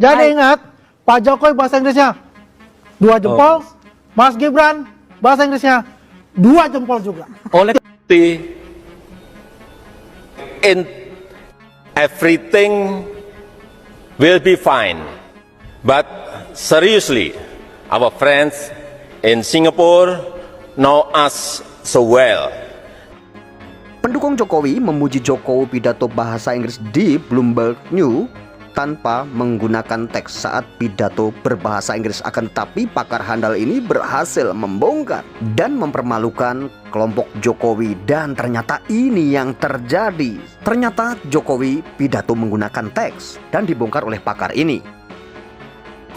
Jadi ingat, Pak Jokowi bahasa Inggrisnya 2 jempol, Mas Gibran bahasa Inggrisnya 2 jempol juga. Oleh in everything will be fine, but seriously, our friends in Singapore know us so well. Pendukung Jokowi memuji Jokowi pidato bahasa Inggris di Bloomberg News tanpa menggunakan teks saat pidato berbahasa Inggris. Akan tetapi pakar handal ini berhasil membongkar dan mempermalukan kelompok Jokowi, dan ternyata ini yang terjadi. Ternyata Jokowi pidato menggunakan teks dan dibongkar oleh pakar ini.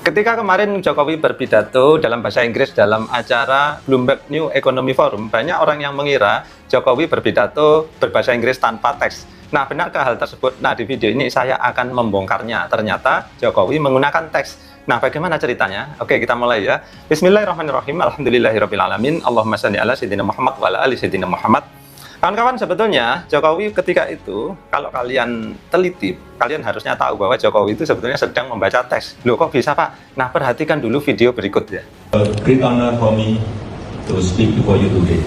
Ketika kemarin Jokowi berpidato dalam bahasa Inggris dalam acara Bloomberg New Economy Forum, banyak orang yang mengira Jokowi berpidato berbahasa Inggris tanpa teks. Nah, benarkah hal tersebut? Nah, di video ini saya akan membongkarnya. Ternyata Jokowi menggunakan teks. Nah, bagaimana ceritanya? Oke, kita mulai ya. Bismillahirrahmanirrahim. Alhamdulillahirrahmanirrahim. Allahumma shalli ala sayyidina Muhammad wa ala ali sayyidina Muhammad. Kawan-kawan, sebetulnya Jokowi ketika itu, kalau kalian teliti, kalian harusnya tahu bahwa Jokowi itu sebetulnya sedang membaca teks. Loh, kok bisa, Pak? Nah, perhatikan dulu video berikut ya. A great honor for me to speak before you today.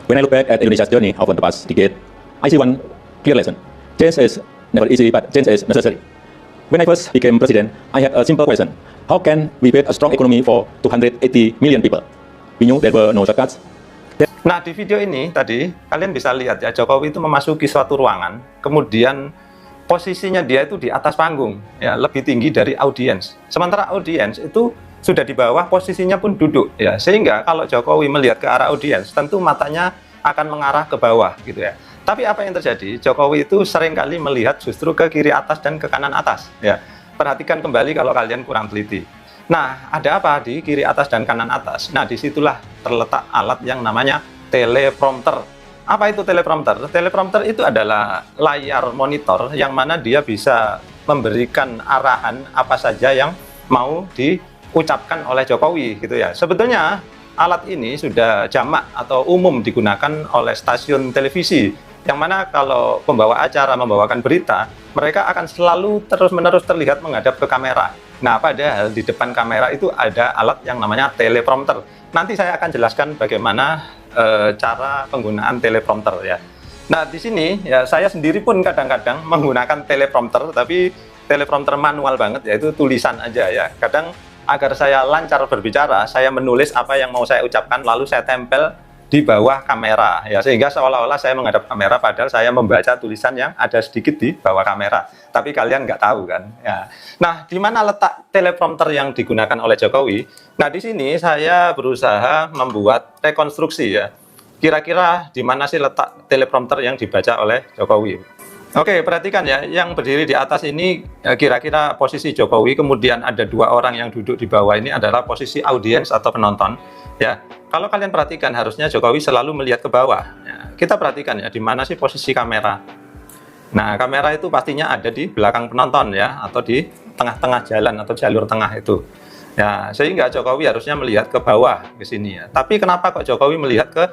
When I look back at Indonesia's journey over the past decade, I see one clear lesson. Change is never easy, but change is necessary. When I first became president, I had a simple question. How can we build a strong economy for 280 million people? We knew there were no shortcuts. Nah, di video ini tadi kalian bisa lihat ya, Jokowi itu memasuki suatu ruangan, kemudian posisinya dia itu di atas panggung, ya, lebih tinggi dari audiens. Sementara audiens itu sudah di bawah, posisinya pun duduk, ya, sehingga kalau Jokowi melihat ke arah audiens, tentu matanya akan mengarah ke bawah, gitu ya. Tapi apa yang terjadi? Jokowi itu seringkali melihat justru ke kiri atas dan ke kanan atas, ya. Perhatikan kembali kalau kalian kurang teliti. Nah, ada apa di kiri atas dan kanan atas? Nah, disitulah terletak alat yang namanya teleprompter. Apa itu teleprompter? Teleprompter itu adalah layar monitor yang mana dia bisa memberikan arahan apa saja yang mau diucapkan oleh Jokowi, gitu ya. Sebetulnya alat ini sudah jamak atau umum digunakan oleh stasiun televisi, yang mana kalau pembawa acara membawakan berita, mereka akan selalu terus-menerus terlihat menghadap ke kamera. Nah, padahal di depan kamera itu ada alat yang namanya teleprompter. Nanti saya akan jelaskan bagaimana cara penggunaan teleprompter ya. Nah, di sini ya saya sendiri pun kadang-kadang menggunakan teleprompter, tapi teleprompter manual banget, yaitu tulisan aja ya. Kadang agar saya lancar berbicara, saya menulis apa yang mau saya ucapkan lalu saya tempel di bawah kamera ya, sehingga seolah-olah saya menghadap kamera padahal saya membaca tulisan yang ada sedikit di bawah kamera, tapi kalian nggak tahu kan ya. Nah, di mana letak teleprompter yang digunakan oleh Jokowi? Nah, di sini saya berusaha membuat rekonstruksi ya, kira-kira di mana sih letak teleprompter yang dibaca oleh Jokowi. Oke, perhatikan ya, yang berdiri di atas ini kira-kira posisi Jokowi, kemudian ada 2 orang yang duduk di bawah ini adalah posisi audiens atau penonton ya. Kalau kalian perhatikan, harusnya Jokowi selalu melihat ke bawah ya. Kita perhatikan ya, di mana sih posisi kamera. Nah, kamera itu pastinya ada di belakang penonton ya, atau di tengah-tengah jalan atau jalur tengah itu ya, sehingga Jokowi harusnya melihat ke bawah ke sini ya. Tapi kenapa kok Jokowi melihat ke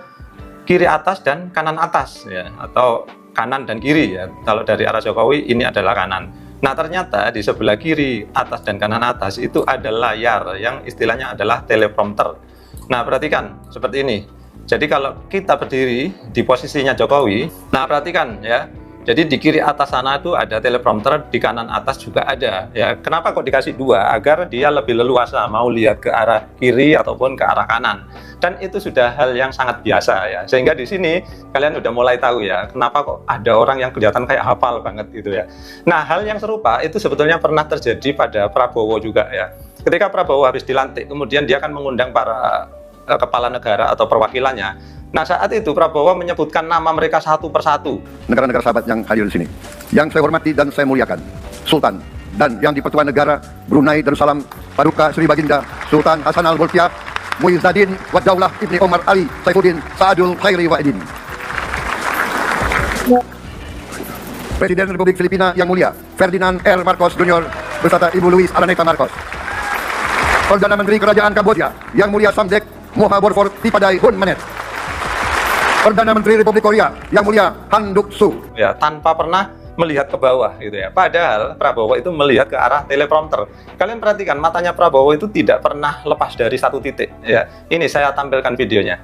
kiri atas dan kanan atas ya, atau kanan dan kiri ya? Kalau dari arah Jokowi ini adalah kanan. Nah, ternyata di sebelah kiri atas dan kanan atas itu ada layar yang istilahnya adalah teleprompter. Nah, perhatikan seperti ini. Jadi kalau kita berdiri di posisinya Jokowi, nah perhatikan ya. Jadi di kiri atas sana itu ada teleprompter, di kanan atas juga ada ya. Kenapa kok dikasih 2? Agar dia lebih leluasa mau lihat ke arah kiri ataupun ke arah kanan. Dan itu sudah hal yang sangat biasa ya. Sehingga di sini kalian udah mulai tahu ya, kenapa kok ada orang yang kelihatan kayak hafal banget gitu ya. Nah, hal yang serupa itu sebetulnya pernah terjadi pada Prabowo juga ya. Ketika Prabowo habis dilantik, kemudian dia akan mengundang para kepala negara atau perwakilannya. Nah, saat itu Prabowo menyebutkan nama mereka satu persatu. Negara-negara sahabat yang hadir di sini, yang saya hormati dan saya muliakan, Sultan dan yang di-Pertuan Negara Brunei Darussalam Paduka Sri Baginda Sultan Hasan Al-Bolkiah Muizzaddin Waddaulah Ibni Omar Ali Saifuddin Saadul Khairi Wa'idin. Presiden Republik Filipina yang mulia Ferdinand R. Marcos Jr. beserta Ibu Luis Araneta Marcos. Perdana Menteri Kerajaan Kamboja yang mulia Samdech Mohaborfor Tipadai Hun Manet. Perdana Menteri Republik Korea yang mulia Han Duck-soo Ya, tanpa pernah melihat ke bawah gitu ya. Padahal Prabowo itu melihat ke arah teleprompter. Kalian perhatikan matanya Prabowo itu tidak pernah lepas dari satu titik ya. Ini saya tampilkan videonya.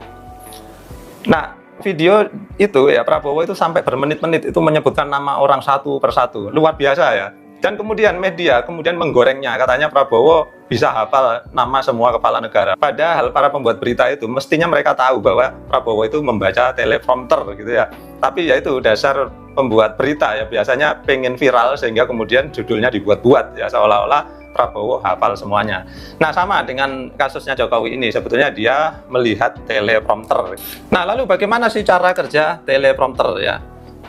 Nah, video itu ya Prabowo itu sampai bermenit-menit itu menyebutkan nama orang satu persatu. Luar biasa ya. Dan kemudian media kemudian menggorengnya, katanya Prabowo bisa hafal nama semua kepala negara. Padahal para pembuat berita itu mestinya mereka tahu bahwa Prabowo itu membaca teleprompter gitu ya. Tapi ya itu dasar pembuat berita ya, biasanya pengen viral sehingga kemudian judulnya dibuat-buat ya, seolah-olah Prabowo hafal semuanya. Nah, sama dengan kasusnya Jokowi ini, sebetulnya dia melihat teleprompter. Nah, lalu bagaimana sih cara kerja teleprompter ya?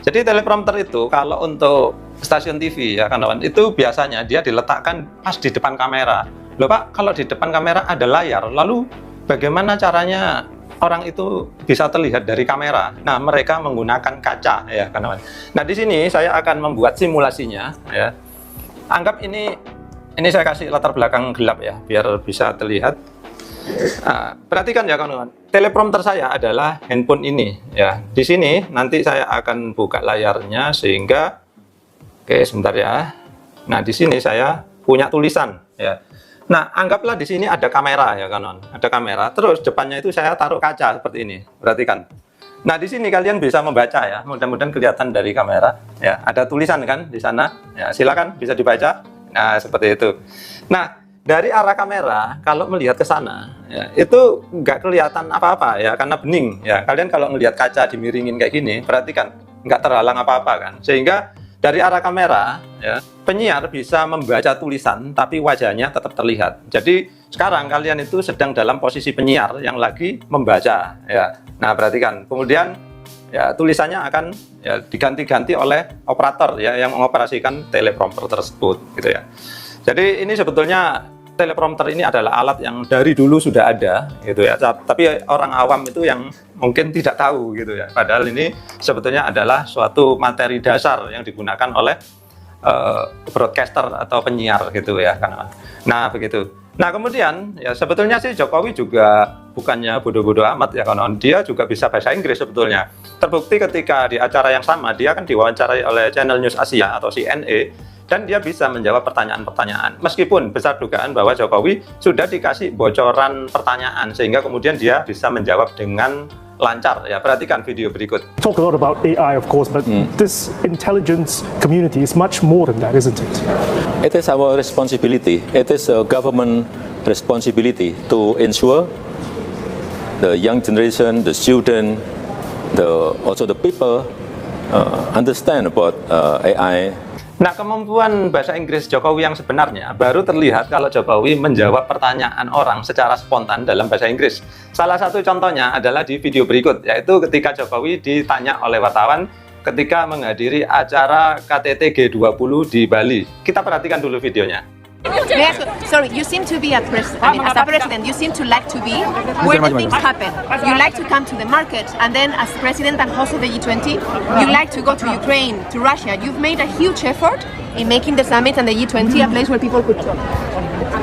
Jadi teleprompter itu kalau untuk stasiun TV ya kawan, itu biasanya dia diletakkan pas di depan kamera. Loh Pak, kalau di depan kamera ada layar, lalu bagaimana caranya orang itu bisa terlihat dari kamera? Nah, mereka menggunakan kaca ya kawan. Nah, di sini saya akan membuat simulasinya ya. Anggap ini saya kasih latar belakang gelap ya, biar bisa terlihat. Nah, perhatikan ya kawan-kawan, teleprompter saya adalah handphone ini ya. Di sini nanti saya akan buka layarnya sehingga, oke sebentar ya. Nah, di sini saya punya tulisan ya. Nah, anggaplah di sini ada kamera ya kawan-kawan, ada kamera. Terus depannya itu saya taruh kaca seperti ini. Perhatikan. Nah, di sini kalian bisa membaca ya. Mudah-mudahan kelihatan dari kamera ya. Ada tulisan kan di sana. Ya, silakan bisa dibaca. Nah, seperti itu. Nah, dari arah kamera kalau melihat ke sana ya, itu nggak kelihatan apa-apa ya karena bening ya. Kalian kalau melihat kaca dimiringin kayak gini, perhatikan nggak terhalang apa-apa kan. Sehingga dari arah kamera ya, penyiar bisa membaca tulisan tapi wajahnya tetap terlihat. Jadi sekarang kalian itu sedang dalam posisi penyiar yang lagi membaca ya. Nah, perhatikan. Kemudian ya tulisannya akan ya diganti-ganti oleh operator ya yang mengoperasikan teleprompter tersebut gitu ya. Jadi ini sebetulnya teleprompter ini adalah alat yang dari dulu sudah ada gitu ya. Tapi orang awam itu yang mungkin tidak tahu gitu ya. Padahal ini sebetulnya adalah suatu materi dasar yang digunakan oleh broadcaster atau penyiar gitu ya kan. Nah, begitu. Nah, kemudian ya sebetulnya sih Jokowi juga bukannya bodoh-bodoh amat ya kawan. Dia juga bisa bahasa Inggris sebetulnya. Terbukti ketika di acara yang sama dia kan diwawancarai oleh Channel News Asia atau CNA. Dan dia bisa menjawab pertanyaan-pertanyaan. Meskipun besar dugaan bahwa Jokowi sudah dikasih bocoran pertanyaan, sehingga kemudian dia bisa menjawab dengan lancar. Ya, perhatikan video berikut. Talk a lot about AI, of course, but this intelligence community is much more than that, isn't it? It is our responsibility. It is a government responsibility to ensure the young generation, the student, also the people understand about AI. Nah, kemampuan bahasa Inggris Jokowi yang sebenarnya baru terlihat kalau Jokowi menjawab pertanyaan orang secara spontan dalam bahasa Inggris. Salah satu contohnya adalah di video berikut, yaitu ketika Jokowi ditanya oleh wartawan ketika menghadiri acara KTT G20 di Bali. Kita perhatikan dulu videonya. Yes, sorry, you seem to be as a president, you seem to like to be where the things happen. You like to come to the market, and then as president and host of the G20, you like to go to Ukraine, to Russia. You've made a huge effort in making the summit and the G20 a place where people could talk.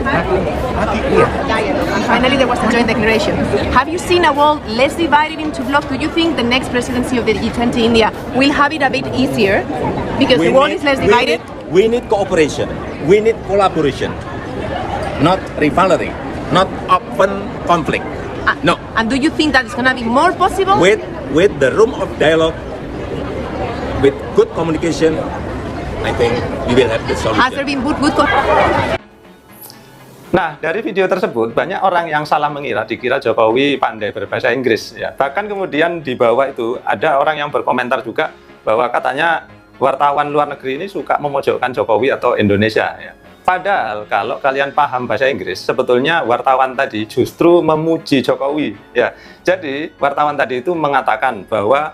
And finally, there was a joint declaration. Have you seen a world less divided into blocks? Do you think the next presidency of the G20 India will have it a bit easier because the world is less divided? We need cooperation. We need collaboration, not rivalry, not open conflict. No. And do you think that it's going to be more possible? With the room of dialogue, with good communication, I think we will have the solution. Has there been good Nah, dari video tersebut banyak orang yang salah mengira, dikira Jokowi pandai berbahasa Inggris ya. Bahkan kemudian di bawah itu ada orang yang berkomentar juga bahwa katanya wartawan luar negeri ini suka memojokkan Jokowi atau Indonesia ya. Padahal kalau kalian paham bahasa Inggris, sebetulnya wartawan tadi justru memuji Jokowi ya. Jadi wartawan tadi itu mengatakan bahwa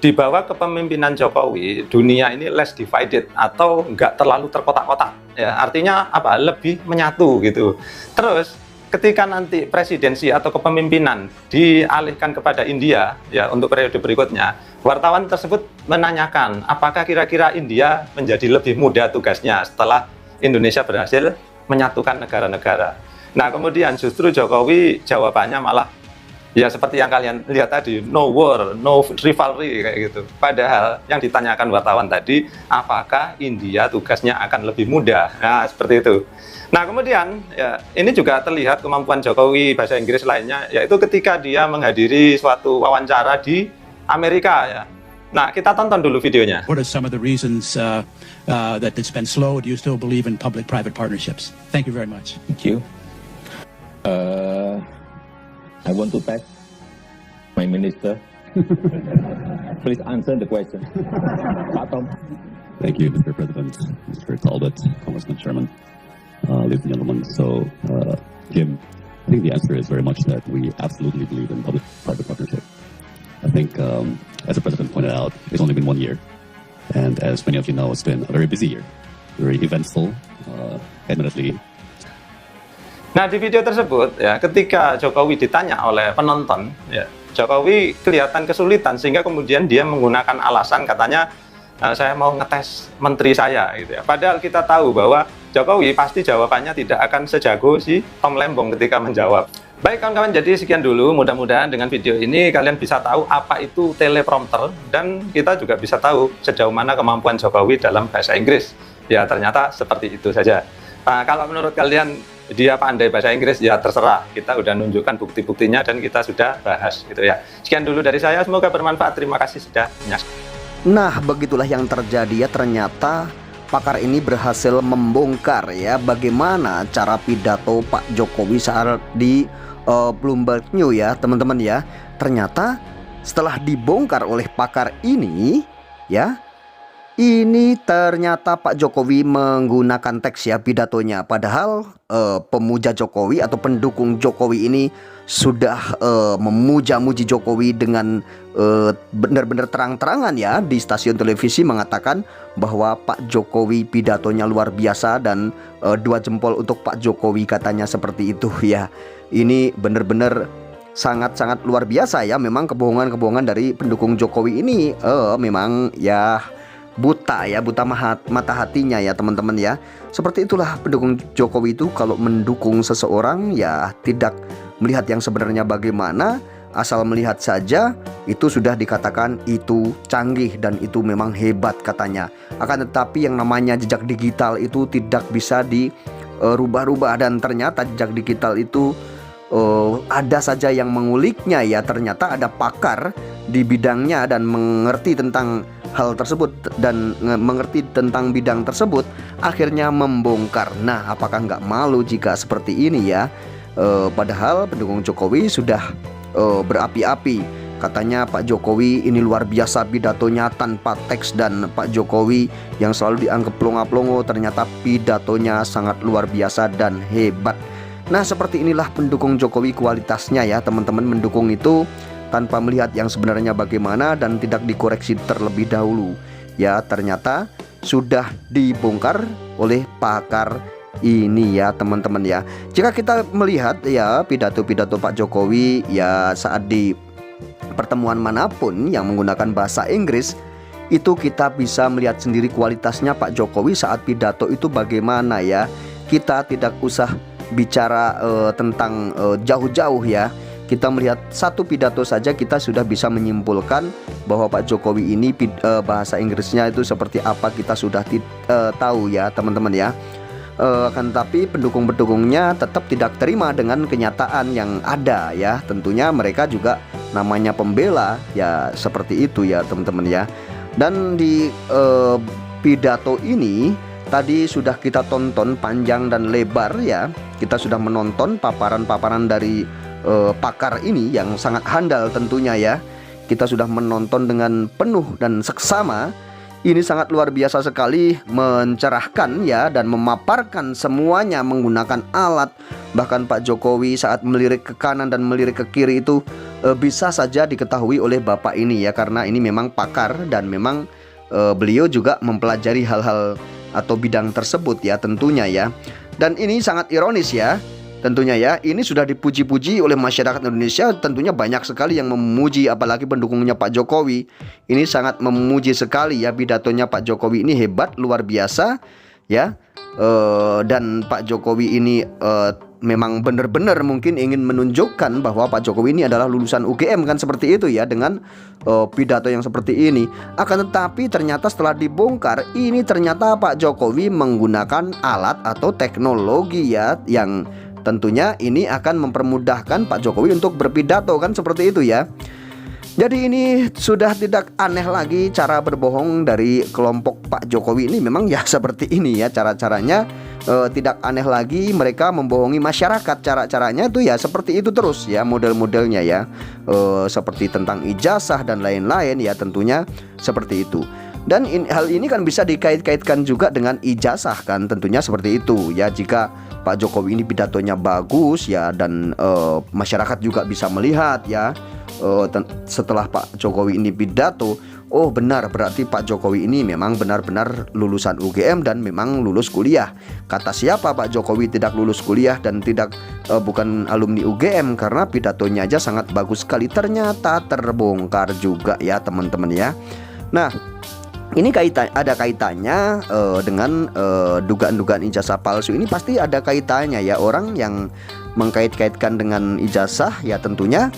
di bawah kepemimpinan Jokowi, dunia ini less divided atau nggak terlalu terkotak-kotak ya. Artinya apa? Lebih menyatu gitu. Terus ketika nanti presidensi atau kepemimpinan dialihkan kepada India ya untuk periode berikutnya, wartawan tersebut menanyakan apakah kira-kira India menjadi lebih mudah tugasnya setelah Indonesia berhasil menyatukan negara-negara. Nah, kemudian justru Jokowi jawabannya malah Ya seperti yang kalian lihat tadi, no war, no rivalry kayak gitu. Padahal yang ditanyakan wartawan tadi, apakah India tugasnya akan lebih mudah? Nah, seperti itu. Nah, kemudian ya ini juga terlihat kemampuan Jokowi bahasa Inggris lainnya, yaitu ketika dia menghadiri suatu wawancara di Amerika ya. Nah, kita tonton dulu videonya. What are some of the reasons that it's been slow? Do you still believe in public-private partnerships? Thank you very much. Thank you. I want to thank my minister. Please answer the question. Pak Tom. Thank you, Mr. President, Mr. Talbot, Congressman Sherman, ladies and gentlemen. So, Jim, I think the answer is very much that we absolutely believe in public-private partnership. I think, as the President pointed out, it's only been 1 year. And as many of you know, it's been a very busy year, very eventful, admittedly. Nah, di video tersebut ya, ketika Jokowi ditanya oleh penonton, ya, Jokowi kelihatan kesulitan sehingga kemudian dia menggunakan alasan katanya saya mau ngetes menteri saya gitu ya. Padahal kita tahu bahwa Jokowi pasti jawabannya tidak akan sejago si Tom Lembong ketika menjawab. Baik kawan-kawan, jadi sekian dulu. Mudah-mudahan dengan video ini kalian bisa tahu apa itu teleprompter dan kita juga bisa tahu sejauh mana kemampuan Jokowi dalam bahasa Inggris. Ya ternyata seperti itu saja. Nah, kalau menurut kalian dia pandai bahasa Inggris, ya terserah. Kita udah nunjukkan bukti-buktinya dan kita sudah bahas gitu ya. Sekian dulu dari saya, semoga bermanfaat. Terima kasih sudah menyaksikan. Nah, begitulah yang terjadi ya, ternyata pakar ini berhasil membongkar ya bagaimana cara pidato Pak Jokowi saat di Bloomberg News ya teman-teman ya. Ternyata setelah dibongkar oleh pakar ini ya, ini ternyata Pak Jokowi menggunakan teks ya pidatonya. Padahal pemuja Jokowi atau pendukung Jokowi ini sudah memuja-muji Jokowi dengan benar-benar terang-terangan ya di stasiun televisi, mengatakan bahwa Pak Jokowi pidatonya luar biasa dan 2 jempol untuk Pak Jokowi katanya seperti itu ya. Ini benar-benar sangat-sangat luar biasa ya. Memang kebohongan-kebohongan dari pendukung Jokowi ini memang ya buta ya, buta mata hatinya ya teman-teman ya. Seperti itulah pendukung Jokowi itu, kalau mendukung seseorang ya tidak melihat yang sebenarnya bagaimana, asal melihat saja itu sudah dikatakan itu canggih dan itu memang hebat katanya. Akan tetapi yang namanya jejak digital itu tidak bisa dirubah-rubah, dan ternyata jejak digital itu ada saja yang menguliknya ya. Ternyata ada pakar di bidangnya dan mengerti tentang hal tersebut dan mengerti tentang bidang tersebut, akhirnya membongkar. Nah, apakah nggak malu jika seperti ini ya? Padahal pendukung Jokowi sudah berapi-api. Katanya Pak Jokowi ini luar biasa pidatonya tanpa teks, dan Pak Jokowi yang selalu dianggap plonga-plongo ternyata pidatonya sangat luar biasa dan hebat. Nah, seperti inilah pendukung Jokowi kualitasnya ya teman-teman, mendukung itu tanpa melihat yang sebenarnya bagaimana dan tidak dikoreksi terlebih dahulu. Ya, ternyata sudah dibongkar oleh pakar ini ya teman-teman ya. Jika kita melihat ya pidato-pidato Pak Jokowi ya saat di pertemuan manapun yang menggunakan bahasa Inggris, itu kita bisa melihat sendiri kualitasnya Pak Jokowi saat pidato itu bagaimana ya. Kita tidak usah bicara tentang jauh-jauh ya. Kita melihat satu pidato saja kita sudah bisa menyimpulkan bahwa Pak Jokowi ini bahasa Inggrisnya itu seperti apa, kita sudah tahu ya teman-teman ya. Akan tetapi pendukung-pendukungnya tetap tidak terima dengan kenyataan yang ada ya. Tentunya mereka juga namanya pembela ya, seperti itu ya teman-teman ya. Dan di pidato ini tadi sudah kita tonton panjang dan lebar ya. Kita sudah menonton paparan-paparan dari pakar ini yang sangat handal tentunya ya. Kita sudah menonton dengan penuh dan seksama. Ini sangat luar biasa sekali, mencerahkan ya, dan memaparkan semuanya menggunakan alat. Bahkan Pak Jokowi saat melirik ke kanan dan melirik ke kiri itu bisa saja diketahui oleh bapak ini ya, karena ini memang pakar dan memang beliau juga mempelajari hal-hal atau bidang tersebut ya tentunya ya. Dan ini sangat ironis ya tentunya ya. Ini sudah dipuji-puji oleh masyarakat Indonesia, tentunya banyak sekali yang memuji, apalagi pendukungnya Pak Jokowi. Ini sangat memuji sekali ya pidatonya Pak Jokowi ini hebat luar biasa ya. Dan Pak Jokowi ini memang benar-benar mungkin ingin menunjukkan bahwa Pak Jokowi ini adalah lulusan UGM kan seperti itu ya, dengan pidato yang seperti ini. Akan tetapi ternyata setelah dibongkar, ini ternyata Pak Jokowi menggunakan alat atau teknologi ya, yang tentunya ini akan mempermudahkan Pak Jokowi untuk berpidato kan seperti itu ya. Jadi ini sudah tidak aneh lagi cara berbohong dari kelompok Pak Jokowi ini, memang ya seperti ini ya cara-caranya. Tidak aneh lagi mereka membohongi masyarakat, cara-caranya itu ya seperti itu terus ya, model-modelnya ya, seperti tentang ijazah dan lain-lain ya, tentunya seperti itu. Dan hal ini kan bisa dikait-kaitkan juga dengan ijazah kan, tentunya seperti itu ya. Jika Pak Jokowi ini pidatonya bagus ya, dan masyarakat juga bisa melihat ya, setelah Pak Jokowi ini pidato, oh benar, berarti Pak Jokowi ini memang benar-benar lulusan UGM dan memang lulus kuliah. Kata siapa Pak Jokowi tidak lulus kuliah dan tidak bukan alumni UGM? Karena pidatonya aja sangat bagus sekali. Ternyata terbongkar juga ya teman-teman ya. Nah, ini ada kaitannya dengan dugaan-dugaan ijazah palsu ini, pasti ada kaitannya ya. Orang yang mengkait-kaitkan dengan ijazah ya tentunya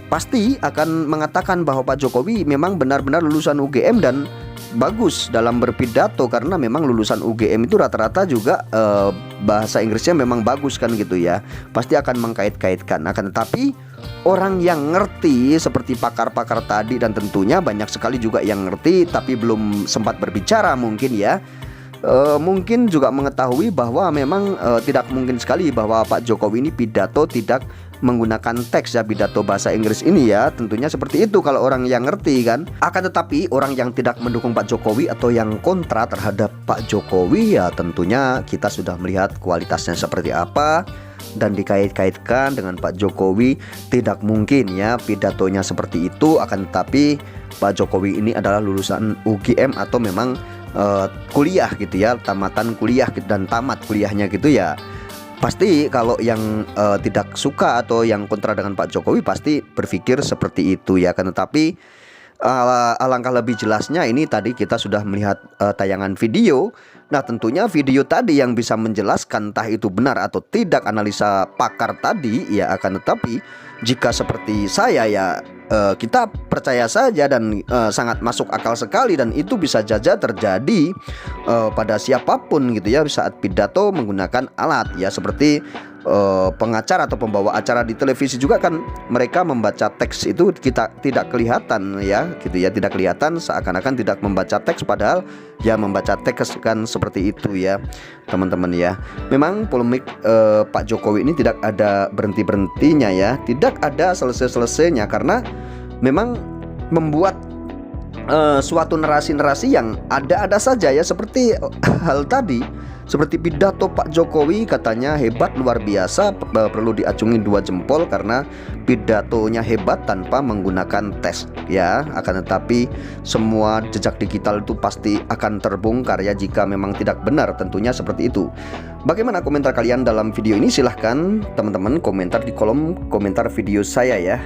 pasti akan mengatakan bahwa Pak Jokowi memang benar-benar lulusan UGM dan bagus dalam berpidato, karena memang lulusan UGM itu rata-rata juga bahasa Inggrisnya memang bagus kan gitu ya. Pasti akan mengkait-kaitkan. Akan tetapi orang yang ngerti seperti pakar-pakar tadi, dan tentunya banyak sekali juga yang ngerti tapi belum sempat berbicara mungkin ya, mungkin juga mengetahui bahwa memang tidak mungkin sekali bahwa Pak Jokowi ini pidato tidak menggunakan teks ya, pidato bahasa Inggris ini ya, tentunya seperti itu kalau orang yang ngerti kan. Akan tetapi orang yang tidak mendukung Pak Jokowi atau yang kontra terhadap Pak Jokowi ya, tentunya kita sudah melihat kualitasnya seperti apa, dan dikait-kaitkan dengan Pak Jokowi. Tidak mungkin ya pidatonya seperti itu. Akan tetapi Pak Jokowi ini adalah lulusan UGM atau memang kuliah gitu ya, tamatan kuliah dan tamat kuliahnya gitu ya. Pasti kalau yang tidak suka atau yang kontra dengan Pak Jokowi pasti berpikir seperti itu ya. Kan tetapi alangkah lebih jelasnya ini tadi kita sudah melihat tayangan video. Nah tentunya video tadi yang bisa menjelaskan entah itu benar atau tidak analisa pakar tadi ya. Akan tetapi jika seperti saya ya, kita percaya saja dan sangat masuk akal sekali, dan itu bisa saja terjadi pada siapapun gitu ya saat pidato menggunakan alat ya, seperti pengacara atau pembawa acara di televisi juga kan, mereka membaca teks itu kita tidak kelihatan ya gitu ya, tidak kelihatan, seakan-akan tidak membaca teks padahal ya membaca teks kan seperti itu ya teman-teman ya. Memang polemik Pak Jokowi ini tidak ada berhenti-berhentinya ya, tidak ada selesai-selesainya, karena memang membuat suatu narasi-narasi yang ada-ada saja ya, seperti hal tadi, seperti pidato Pak Jokowi katanya hebat luar biasa, perlu diacungi 2 jempol karena pidatonya hebat tanpa menggunakan tes ya. Akan tetapi semua jejak digital itu pasti akan terbongkar ya jika memang tidak benar, tentunya seperti itu. Bagaimana komentar kalian dalam video ini? Silahkan teman-teman komentar di kolom komentar video saya ya.